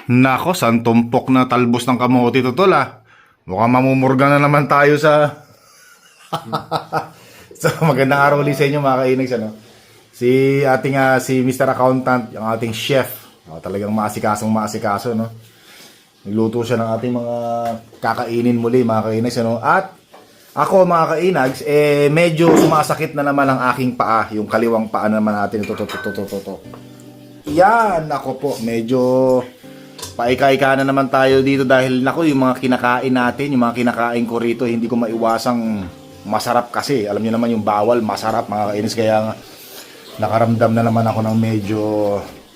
Nako, san tumpok na talbos ng kamote to, tol, ah. Mukhang mamumurga na naman tayo sa... So, magandang araw ulit sa inyo, mga kainags, ano? Si ating, si Mr. Accountant, yung ating chef. Talagang maasikasong-maasikaso, no? Nagluto siya ng ating mga kakainin muli, mga kainags, ano? At ako, mga kainags, medyo sumasakit na naman ang aking paa. Yung kaliwang paa naman natin. Ito. Yan, ako po, medyo... Paika-ika na naman tayo dito dahil nako yung mga kinakain natin, yung mga kinakain ko rito, hindi ko maiwasang masarap kasi. Alam niyo naman yung bawal, masarap mga kainis, kaya nga nakaramdam na naman ako ng medyo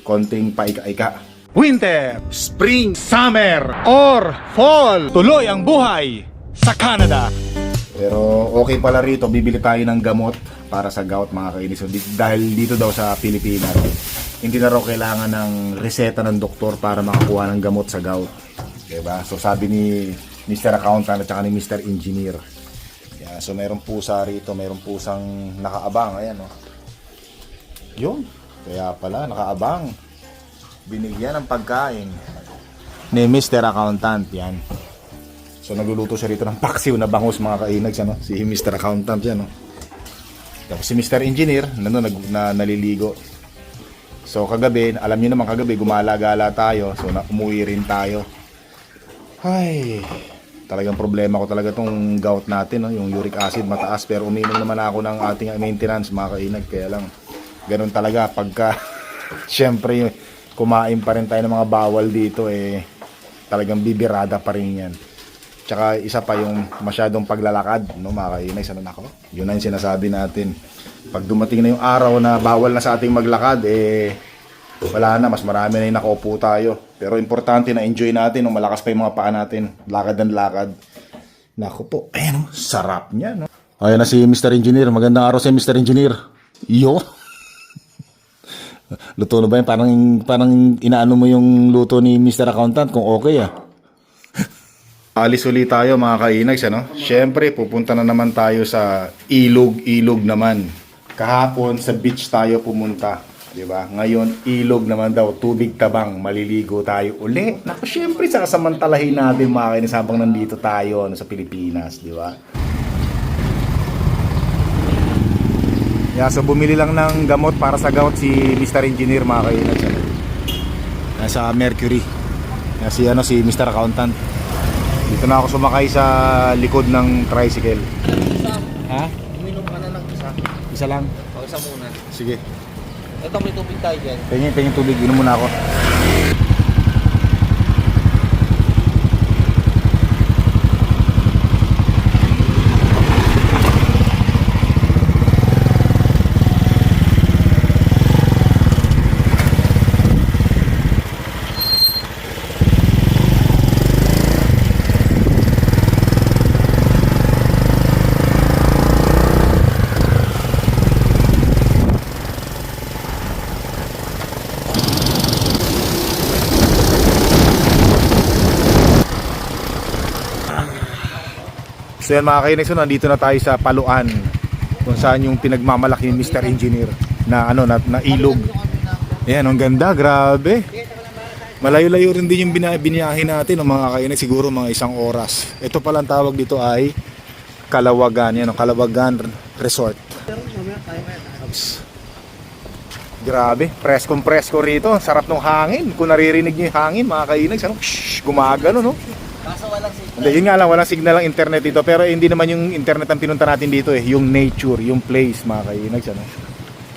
konting paika-ika. Winter, Spring, Summer, or Fall. Tuloy ang buhay sa Canada. Pero okay pala rito, bibili tayo ng gamot para sa gout, mga kainis. So, dahil dito daw sa Pilipinas, hindi na raw kailangan ng reseta ng doktor para makakuha ng gamot sa gout. Diba? So sabi ni Mr. Accountant at saka ni Mr. Engineer. Yeah, so mayroong pusa rito, mayroong pusang nakaabang. Ayan, oh. Yun. Kaya pala, nakaabang. Binigyan ng pagkain ni Mr. Accountant. Yan. So nagluluto siya rito ng paksiw na bangus, mga kainags. Ano? Si Mr. Accountant yan. Oh. Tapos si Mr. Engineer, naliligo. So kagabi, alam niyo naman kagabi gumala-gala tayo. So umuwi rin tayo. Ay, talagang problema ko talaga tong gout natin, no? Yung uric acid mataas, pero uminom naman ako ng ating maintenance, mga kainag. Kaya lang, ganun talaga pagka syempre kumain pa rin tayo ng mga bawal dito, talagang bibirada pa rin yan. Tsaka isa pa yung masyadong paglalakad, no, mga kainag. Sana nako, yun na yung sinasabi natin. Pag dumating na yung araw na bawal na sa ating maglakad, wala na, mas marami na yung nakaupo tayo. Pero importante na enjoy natin, no? Malakas pa yung mga paa natin. Lakad ng lakad. Naku po, ayan, no? Sarap niya, no? Ayan na si Mr. Engineer. Magandang araw si Mr. Engineer. Yo! Luto na ba yun? Parang inaano mo yung luto ni Mr. Accountant kung okay, ah. Alis ulit tayo, mga kainags, ano? Siyempre, pupunta na naman tayo sa ilog naman. Kahapon sa beach tayo pumunta, di ba? Ngayon ilog naman daw, tubig tabang, maliligo tayo uli. Naku, syempre sasamantalahin natin, mga kainis, habang nandito tayo sa Pilipinas, di ba? Yeah, so bumili lang ng gamot para sa gout si Mr. Engineer, mga kainis. Nasa Mercury. Si Mr. Accountant. Dito na ako sumakay sa likod ng tricycle. Ha? Uminom ka na ng isa. Isa lang. O, isa muna. Sige. Ito, may tubig tayo dyan. Tingin tubig, inom muna ako. So yan, mga kainex, nandito na tayo sa Paluan, kung saan yung pinagmamalaki ni Mr. Engineer na na ilog. Ayan, ang ganda, grabe. Malayo-layo rin din yung biniyahin natin, mga kainex, siguro mga 1 oras. Ito palang tawag dito ay Kalawagan, yan, Kalawagan Resort. Grabe, preskong-presko rito. Sarap ng hangin. Kung naririnig niyo yung hangin, mga kainex, gumagano, no? Kaso walang signal. Hindi, yun nga lang, walang signal ang internet dito. Pero hindi naman yung internet ang pinunta natin dito, yung nature, yung place, mga kainags, ano?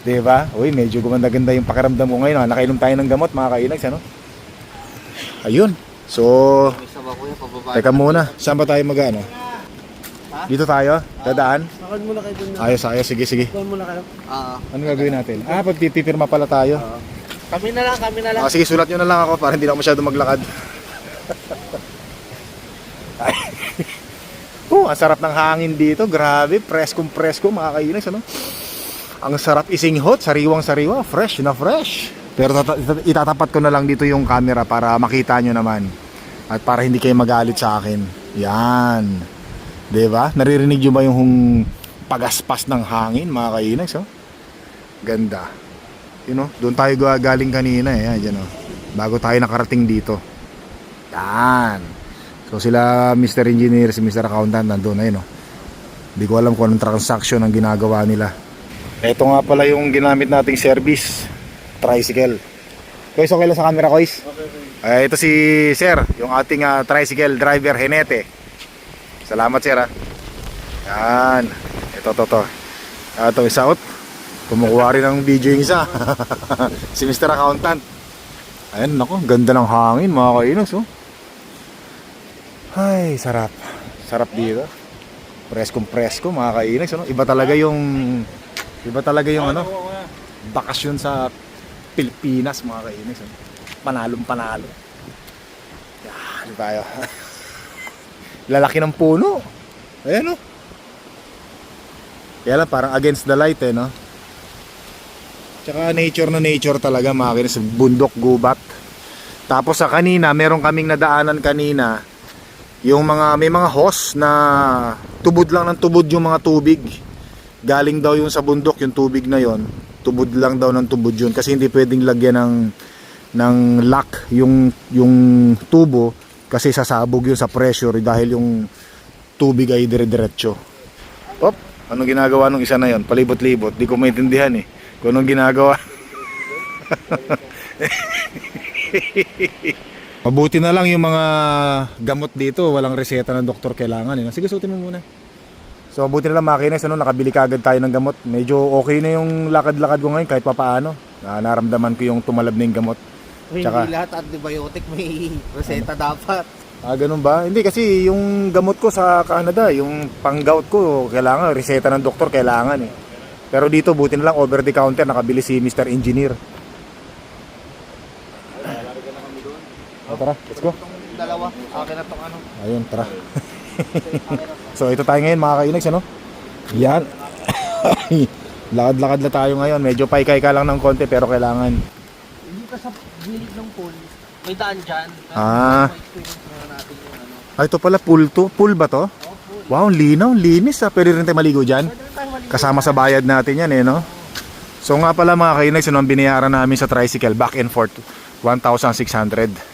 Diba? Uy, medyo gumanda-ganda yung pakiramdam ko ngayon, nakainom tayo ng gamot, mga kainags, ano? Ayun. So, May sabaw ko yan, pababa. teka muna, saan ba tayo mag-ano? Dito tayo? Dadaan? Bakit muna kayo dun na? Ayos, sige. Doon muna kayo. Ano gagawin natin? Pagpipirma pala tayo. Kami na lang. Sige, sulat nyo na lang ako para hindi na ako masyado maglakad. Ang sarap ng hangin dito, grabe, preskong-presko, mga kainis, ano? Ang sarap isinghot, sariwang-sariwa, fresh na fresh. Pero itatapat ko na lang dito yung camera para makita nyo naman. At para hindi kayo magalit sa akin. Yan. Diba? Naririnig nyo ba yung pagaspas ng hangin, mga kainis, oh? Ganda. You know, doon tayo galing kanina, yan, oh. Bago tayo nakarating dito. Yan. So sila Mr. Engineer, si Mr. Accountant nandun na yun. Hindi ko alam kung anong transaction ang ginagawa nila. Ito nga pala yung ginamit nating service, tricycle. Kois, okay lang sa camera, Kois? Okay. Ito si Sir, yung ating tricycle driver, Henete. Salamat, Sir. Yan. Ito. Ito, isa out. Kumukuha rin ng video yung isa. Si Mr. Accountant. Ayan, nako, ganda ng hangin, mga kainos, oh. Ay, sarap. Sarap dito. Presko, mga kainos, ano? Iba talaga yung ano, bakasyon sa Pilipinas, mga kainos, ano? Panalo. Yan, tayo. Lalaki ng puno. Ayan, oh. Kaya lang, parang against the light, no? Tsaka nature talaga, mga kainis, bundok, gubat. Tapos sa kanina, meron kaming nadaanan kanina, yung may mga hose na tubod lang ng tubod yung mga tubig. Galing daw yung sa bundok, yung tubig na yon, tubod lang daw ng tubod yun, kasi hindi pwedeng lagyan ng lock yung tubo, kasi sasabog yun sa pressure dahil yung tubig ay dire-diretso. Op, anong ginagawa nung isa na yon? Palibot-libot, di ko maintindihan eh kung anong ginagawa. Mabuti na lang yung mga gamot dito, walang reseta ng doktor kailangan. Sige, suotin mo muna. So mabuti na lang, makinis, nakabili ka agad tayo ng gamot. Medyo okay na yung lakad-lakad ko ngayon kahit papaano. Naramdaman ko yung tumalab na yung gamot. Tsaka, hindi lahat antibiotic may reseta dapat. Ganun ba? Hindi, kasi yung gamot ko sa Canada, yung pang-gout ko, kailangan, reseta ng doktor kailangan eh. Pero dito, buti na lang, over the counter, nakabili si Mr. Engineer. Tara, let's go. Dalawa, akin na tong ano. Ayun, tara. So ito tayo ngayon, mga kainags, ano? Yan. Lakad-lakad na tayo ngayon. Medyo paikay ka lang ng konti, pero kailangan. Hindi ka sa gilid ng pool, may daan dyan. Ma-experience na natin yung ano. Ito pala, pool to. Pool ba to? Pool. Wow, linaw, linis ah. Pwede rin tayo maligo dyan. Kasama sa bayad natin yan eh, no? So nga pala, mga kainags, ang binayaran namin sa tricycle, back and forth, 1,600.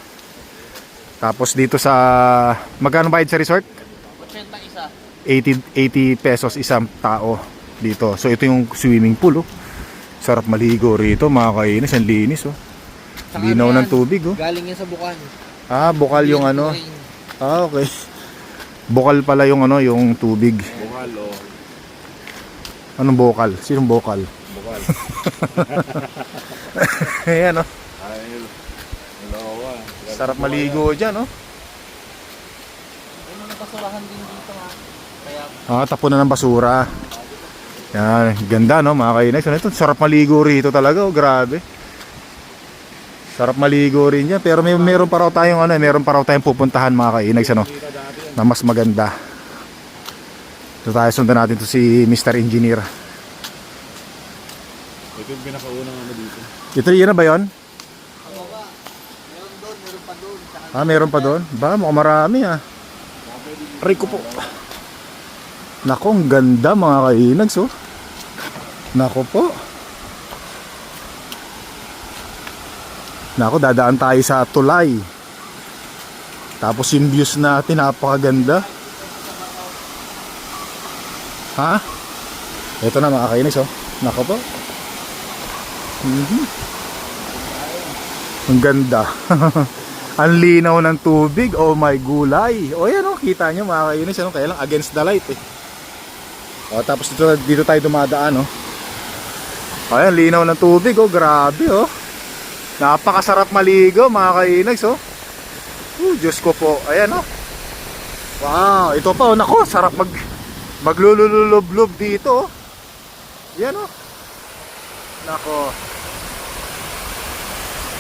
Tapos dito sa, magkano bayad sa resort? 80 isa. 80 pesos isang tao dito. So ito yung swimming pool, oh. Sarap maligo rito, mga kainis, ang linis, oh. Linaw ng tubig, oh. Galing yan sa Bukan. Bukal yung ano. Okay. Bukal pala yung ano, yung tubig. Bukal, oh. Anong bukal? Sinong bukal? Bukal. Ayan, oh. Ayun. Sarap maligo dyan, oh. May mga basurahan din dito, ha. Kaya Tapon na ng basura. Yan, ganda, no, mga kainis. Ito, sarap maligo rito talaga, oh, grabe. Sarap maligo rin yan, pero meron pa raw tayong pupuntahan, mga kainis, ano, na mas maganda. Ito tayo, sundan natin to si Mr. Engineer. Ito yung pinakaunang ano dito. Ito, yun na ba yun? meron pa doon. Meron pa doon? Mukhang marami, Rico po. Nako, ang ganda, mga kainags, oh. Nako po. Nako, dadaan tayo sa tulay. Tapos yung views natin, napakaganda. Ito na, mga kainags, oh. Nako po. Ang ganda. Ang linaw ng tubig. Oh my gulay. O yan, oh, kita nyo, mga kainis, ano, kaya lang against the light eh. Tapos dito tayo dumadaan, oh. Ayan, linaw ng tubig, oh, grabe, oh. Napakasarap maligo, mga kainags, oh. Diyos ko po. Ayan, oh. Wow, ito pa, oh, nako, sarap maglululublob dito, oh. Ayan, oh. Nako.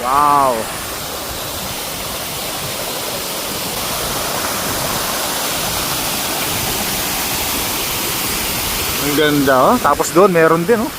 Wow. Ang ganda, oh. Tapos doon meron din, oh.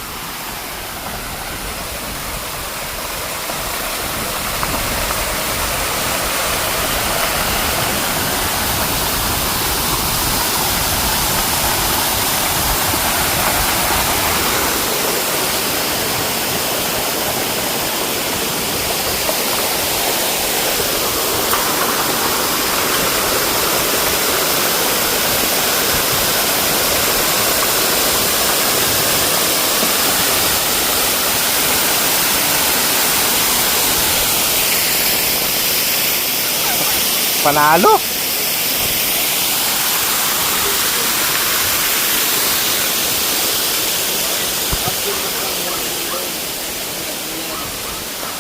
Panalo.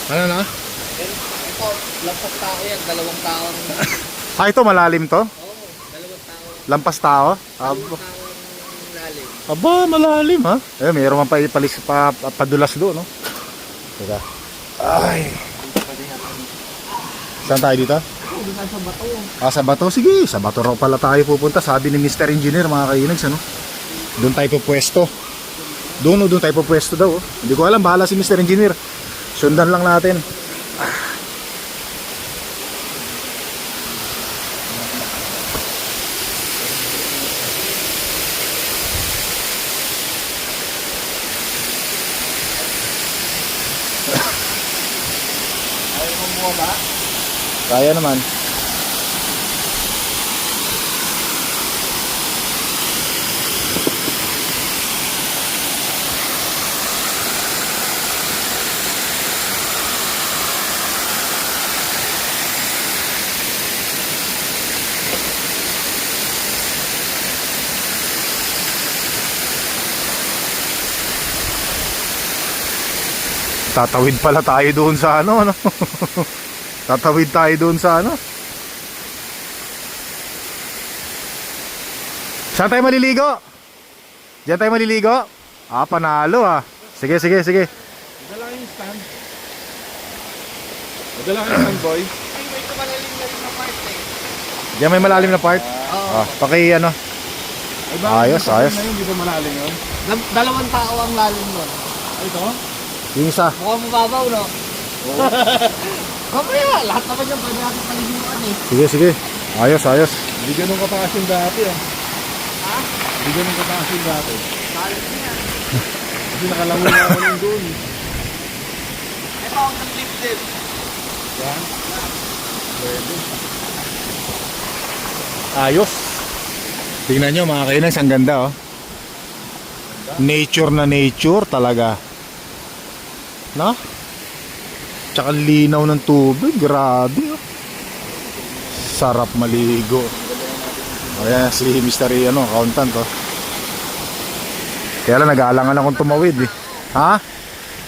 Ano na? Ito, lampas tao yan, dalawang tao. Ito malalim to? Oo, dalawang tao. Lampas tao? Dalawang tao lalim. Aba, malalim ha? Mayroon man padulas doon, no? Teka. Ay. Saan tayo dito? Doon tayo sa bato. Sa bato? Sige, sa bato raw pala tayo pupunta. Sabi ni Mr. Engineer, mga kainags, ano? Doon tayo pupwesto. Doon tayo pupwesto daw. Oh. Hindi ko alam, bahala si Mr. Engineer. Sundan lang natin. Ayaw mo buha ba? Kaya naman. Tatawid pala tayo doon sa ano. Tatawid tayo doon sa ano. Saan tayo maliligo? Diyan tayo maliligo? Panalo ah. Sige. Dala yung stand. Dala yung stand, boy. Ay, may kumalalim na rin na part eh. Diyan may malalim na part. Oo. Paki ano. Ayos. Ngayon, di ba malalim yun? Dalawang tao ang lalim nun. Ito? Yung isa. Mukhang mababaw, no? Oo. Mamaya, lahat naman yung pwede natin paliguan eh. Sige. Ayos. Hindi ganun kataas yung dati ah. Ha? Hindi ganun kataas yung dati. Lalim niya. Kasi nakalangon na ako nung doon. Ito ang nag-lifted. Yan. Pwede. Ayos. Tingnan nyo mga kainags, ang ganda oh. Nature na nature talaga. No? Tsaka linaw ng tubig, grabe oh. Sarap maligo. Ayan si Mr. Accountant oh. Kaya lang nag-aalangan akong tumawid eh. Ha?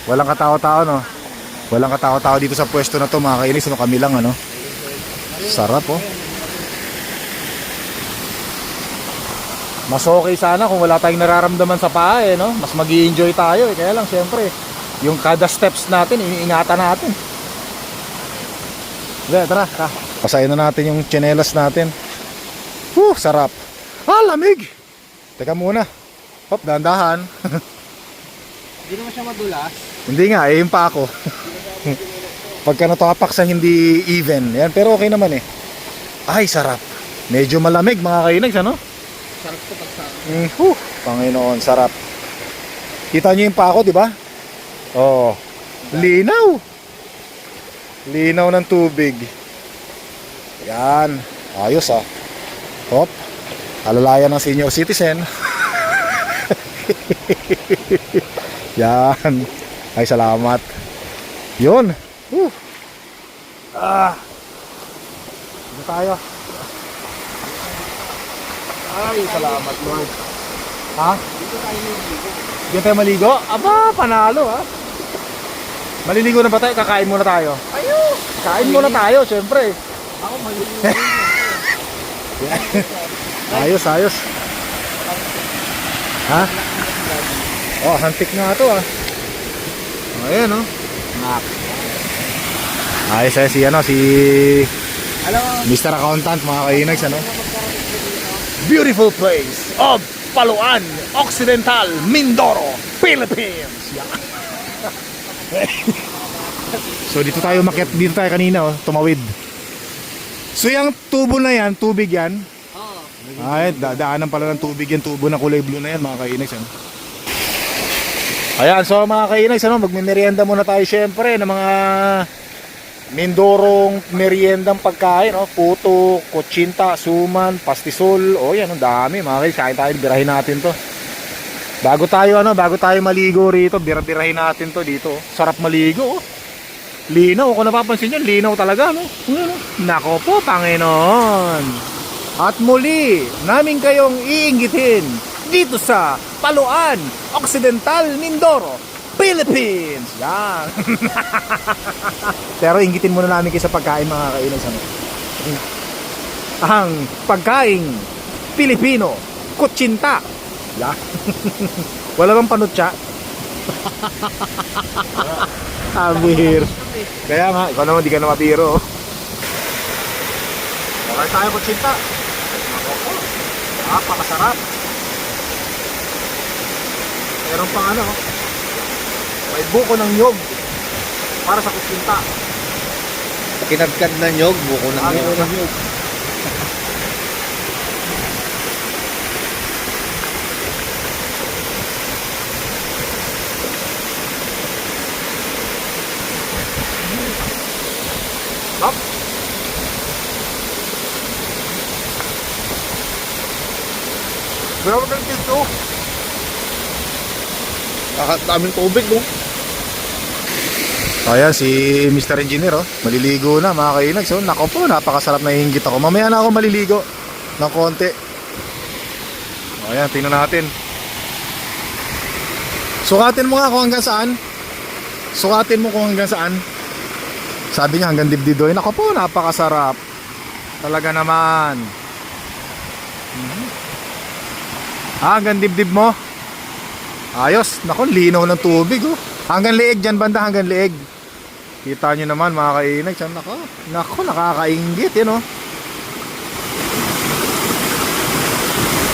Walang katao-tao no. Walang katao-tao dito sa pwesto na to mga kainis, no, kami lang ano. Sarap oh. Mas okay sana kung wala tayong nararamdaman sa paa eh, no? Mas mag-i-enjoy tayo eh. Kaya lang siyempre, yung kada steps natin, iniingatan natin. Tara. Pasayin na natin yung tsinelas natin. Sarap. Lamig. Teka muna. Hop, dahan-dahan. Hindi naman siya madulas. Hindi nga, yung pa ako. Pagka natapak sa hindi even. Yan, pero okay naman eh. Ay, sarap. Medyo malamig mga kainags, ano? Sarap ko pagsama. Panginoon, sarap. Kita niyo yung pa ako, di ba? Oh, linaw. Linaw ng tubig. Yan. Ayos ah. Hop. Alalayan ng senior citizen. Yan. Ay, salamat. Yun. Dito tayo. Ay, salamat Lord. Ha? Dito tayo maligo? Aba, panalo ha. Maliligo na ba tayo? Kakain muna tayo. Ayun! Kain muna tayo, syempre. Ako maliligo. Ayos. Ha? Oh, hantik na ito ah. Ayan oh. Nak. Ayos si Alam mo, Mr. Accountant, mga kainags, ano? Beautiful place of Paluan, Occidental, Mindoro, Philippines. So dito tayo kanina oh, tumawid. So yung tubo na yan, tubig yan. oo. Ay, daanan pala ng tubig yan, tubo na kulay blue na yan, mga kainags, ano? Ayan, so mga kainags, ano, magmimerienda muna tayo syempre ng mga Mindorong meriendang pagkain, oh, puto, kutsinta, suman, pastisol. Oh, yan, ang dami, mga kainags, kain tayo, birahin natin to. Bago tayo maligo rito, birahin natin to dito. Oh. Sarap maligo, oh. Linaw, kung napapansin nyo, linaw talaga, no? Ano? Nako po, Panginoon. At muli, namin kayong iinggitin dito sa Paluan, Occidental, Mindoro, Philippines. Yan. Pero inggitin muna namin kayo sa pagkain, mga kainis. Ano? Ang pagkaing Pilipino, kutsinta. Yan. Wala bang panutsa? Abir. Kaya nga, ikaw naman di ka na mapiro. Okay tayo kutsinta. Napakasarap. Meron pang ano, may buko ng nyog para sa kutsinta. Kinagkad na nyog, buko na Buko ng nyog. Up. Grabe ng dito. Daming tubig, no? Ayan, si Mr. Engineer, oh. Maliligo na, mga kainag. So, nako po, napakasarap na hinggit ako. Mamaya na ako maliligo ng konti. Ayan, tingnan natin. Sukatin mo nga kung hanggang saan. Sukatin mo kung hanggang saan. Sabi niya hanggang dibdib doon. Nako po, napakasarap. Talaga naman. Hanggang dibdib mo. Ayos. Nako, linaw ng tubig, oh. Hanggang leeg dyan, banda, hanggang leeg. Kita nyo naman, mga kainag. Nako, nakakaingit, yun, oh.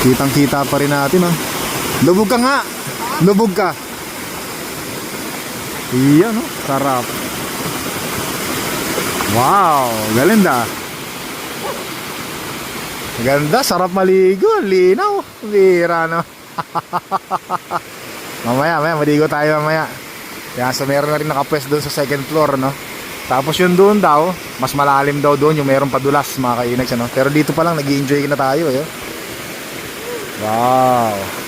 Kitang kita pa rin natin, oh. Lubog ka nga. Lubog ka. Iyan, oh. Sarap. Wow, galinda. Ganda, sarap maligo, linaw. Bira, no? Mamaya, maligo tayo mamaya. Kaya so meron na rin nakapwes doon sa second floor, no? Tapos yun doon daw, mas malalim daw doon, yung meron padulas, mga kainags, no? Pero dito pa lang, nag-i-enjoy na tayo, eh. Wow.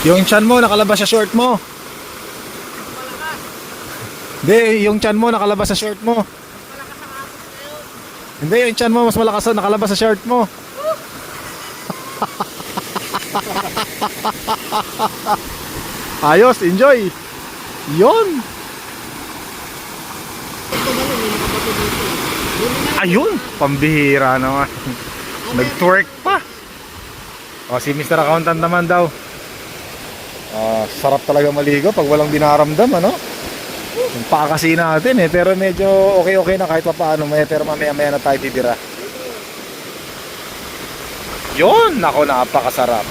Yung chan mo nakalabas sa short mo. Hindi, yung chan mo nakalabas sa short mo. Hindi, yung chan mo mas malakas na nakalabas sa short mo. Ayos, enjoy. Yon. Ayun, pambihira naman. Nag-twerk pa. O si Mr. Accountant naman daw. Sarap talaga maligo pag walang dinaramdam, ano? Yung paa kasi natin, eh. Pero medyo okay na kahit pa paano. Pero mamaya na tayo bibira. Yun, nako, napakasarap.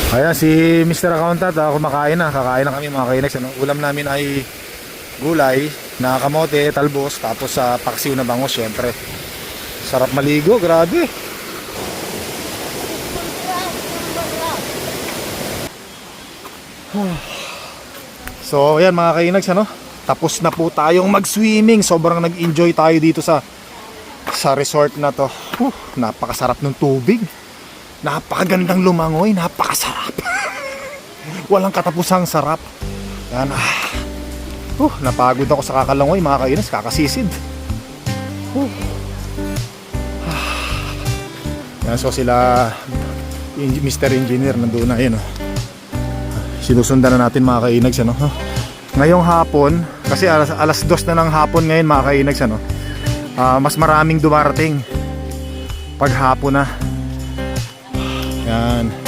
Ayan, si Mr. Accountant, kumakain na. Kakain na kami mga kainex. Ano? Ulam namin ay gulay na kamote, talbos, tapos sa paksiw na bangos, syempre. Sarap maligo, grabe. So, ayan mga kainags, ano? Tapos na po tayong mag-swimming. Sobrang nag-enjoy tayo dito sa resort na to. Napakasarap ng tubig. Napakagandang lumangoy, napakasarap. Walang katapusang sarap. Yan. Napagod ako sa kakalangoy mga kainas, kakasisid. Yan, so sila Mr. Engineer nandun na yun. Sinusundan na natin mga kainags, ano? Ngayong hapon, kasi alas 2 na ng hapon ngayon mga kainags, ano? Mas maraming dumarating pag hapon na. Yan.